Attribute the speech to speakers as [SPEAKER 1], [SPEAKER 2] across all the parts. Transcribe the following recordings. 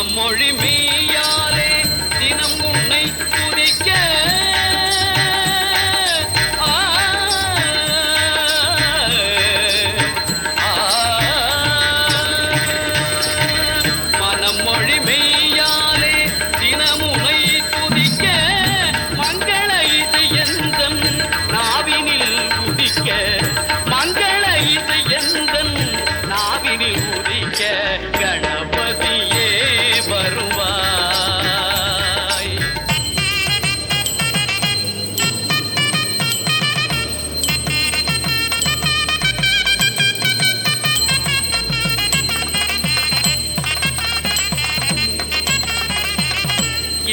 [SPEAKER 1] மனமொழி மெய்யாலே தினம் உன்னை துதிக்க மனமொழி மெய்யாலே தினம் உன்னை துதிக்க மங்கள இசை எந்தன் நாவினில் உதிக்க மங்கள இசை எந்தன் நாவினில் உதிக்க கணபதியே வருவாய்.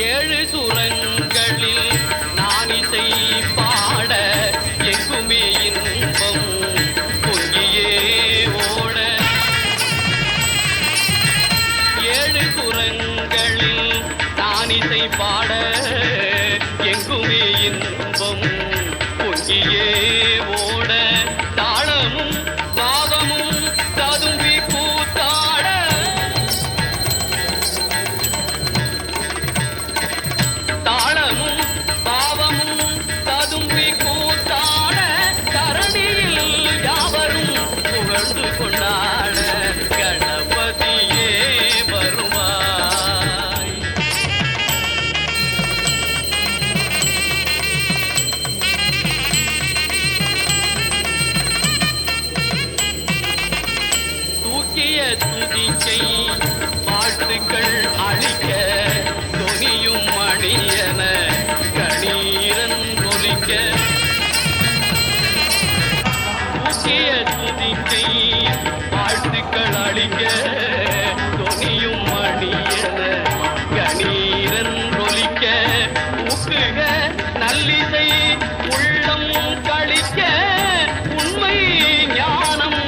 [SPEAKER 1] ஏழு சுரங்களில் நான் இசை பாட எங்குமே இன்பம் பொங்கியே ஓட ஏழு சுரங்களில் நான் இசை பாட எங்குமே இன்பம் பொங்கியே ஓட தாளமும் பாவமும் ததும்பி கூத்தாட தாளமும் பாவமும் ததும்பி கூத்தாட தரணியில் யாவரும் புகழ்ந்து கொண்டாட கணபதியே வருவாய். தூக்கிய துதிக்கை வாழ்த்துக்கள் அளிக்க தொனியும் மணியன கணீரன் ஒலிக்க தூக்கிய துதிக்கை வாழ்த்துக்கள் அளிக்க தொனியும் மணியன கணீரன் ஒலிக்க ஊக்குக நல்லிசை உள்ளம் கழிக்க உண்மை ஞானம்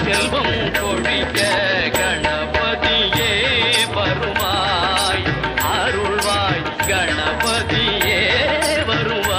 [SPEAKER 1] செல்வம் கொழிக்க கணபதியே வருவாய் அருள்வாய் கணபதியே வருவாய்.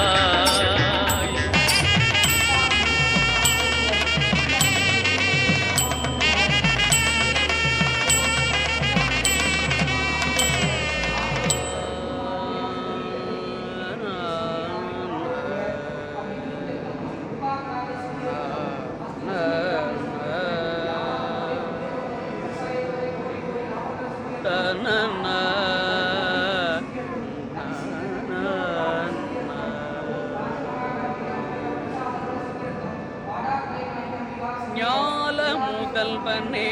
[SPEAKER 1] ஞால முதல்வனே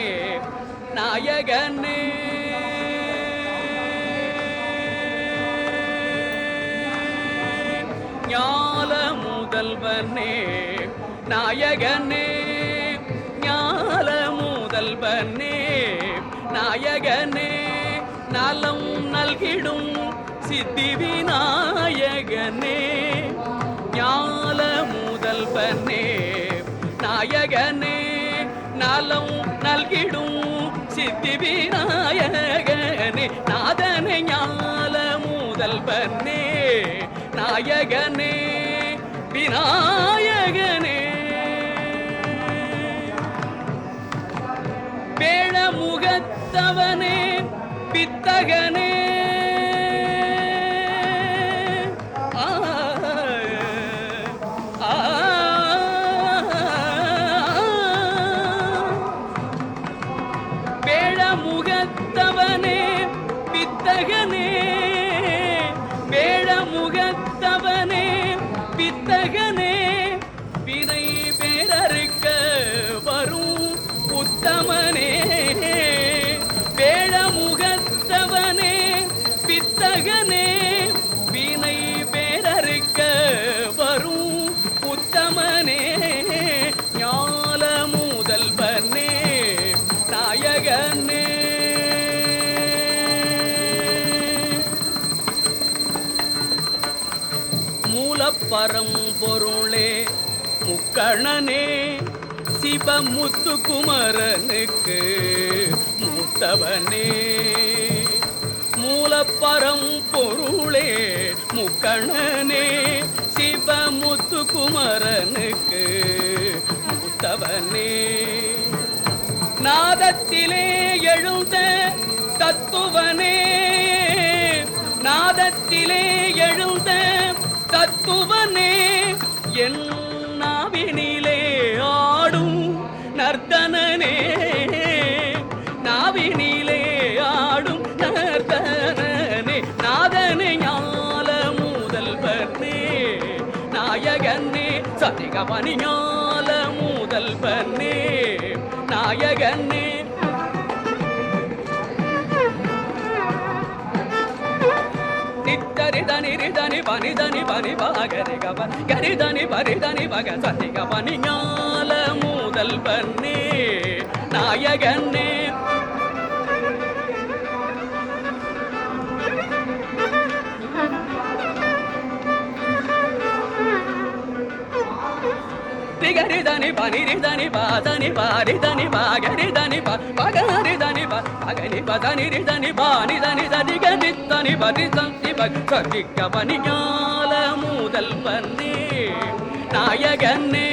[SPEAKER 1] நாயகனே ஞால முதல்வனே நாயகனே ஞால முதல்வனே நாயகனே நலம் நல்கிடும் சித்தி விநாயகனே ஞால முதல்வனே நாயகனே நலம் நல்கிடும் சித்தி விநாயகனே நாதனே ஞால முதல்வனே நாயகனே விநாயகனே பேழமுகத்தவனே பித்தகனே பேழமுகத்தவனே பித்தகனே பேழமுகத்தவனே பித்தகனே வினை பேரறுக்க வரும் உத்தமனே பேழமுகத்தவனே பித்தகனே வினை பேரறுக்க வரும் உத்தமனே ஞால முதல்வனே நாயகனே மூலப்பரம்பொருளே முக்கணனே சிவமுத்துக்குமரனுக்கு மூத்தவனே மூலப்பரம்பொருளே முக்கணனே சிவமுத்துக்குமரனுக்கு மூத்தவனே நாதத்திலே எழுந்த தத்துவனே நாதத்திலே எழுந்த தத்துவனே என் நாவினிலே ஆடும் நர்த்தனனே நாவினிலே ஆடும் நர்த்தனனே நாதனே ஞால முதல்வனே நாயகனே சதிகபனி ஞால முதல்வனே நாயகனே நித்தரிதனி ரிதனி பனிதனி பனி பாகரி கபன் கரிதனி பரிதனி பக சதிகபனி ஞால முதல்வனே நாயகனே ரிகரிதனி பனிரிதனி பாதனி பாரிதனி பாகரிதனி பகரிதனி பகனி பதனி ரிதனி பானிதனி தனிகரித்தனி பரிசந்தி பகரிகபனி ஞால முதல்வனே நாயகனே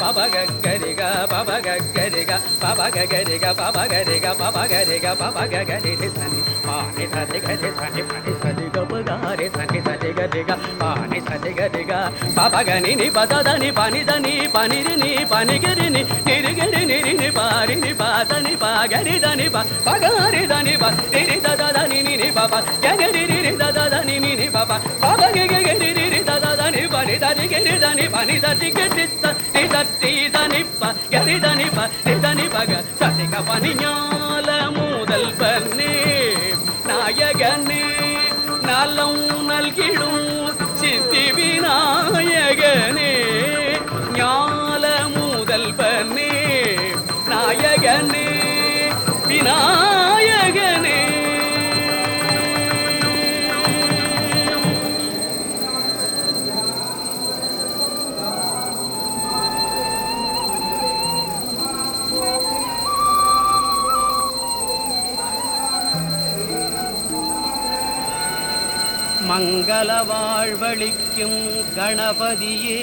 [SPEAKER 1] பபகரிக பபகரிக பபகரிக பபகரிக பபகரிக பபகரி தனி பானி சதிகரி தனி பனி சதிக பகாரி தனி சதிகரிக பானி சதிகரிக பபகனி நி பததனி பனிதனி பனிரினி பனிகிரினி நிரிகிரி நிரினி பாரினி பாதனி பாகரி தனி பகாரி தனி நிரி ததனி நினி பப கரி நிரி ததனி நினி பப பபகரி நிரி ததனி பனி தனி கிரி தனி பனி தனி கிரி தனிப்ப கரிதனிப்ப நிதனிபக சதிகபனி ஞால முதல்வனே நாயகனே நலம் நல்கிடும் சித்தி விநாயகனே ஞால முதல்வனே நாயகனே விநாயகனே மங்கள வாழ்வளிக்கும் கணபதியே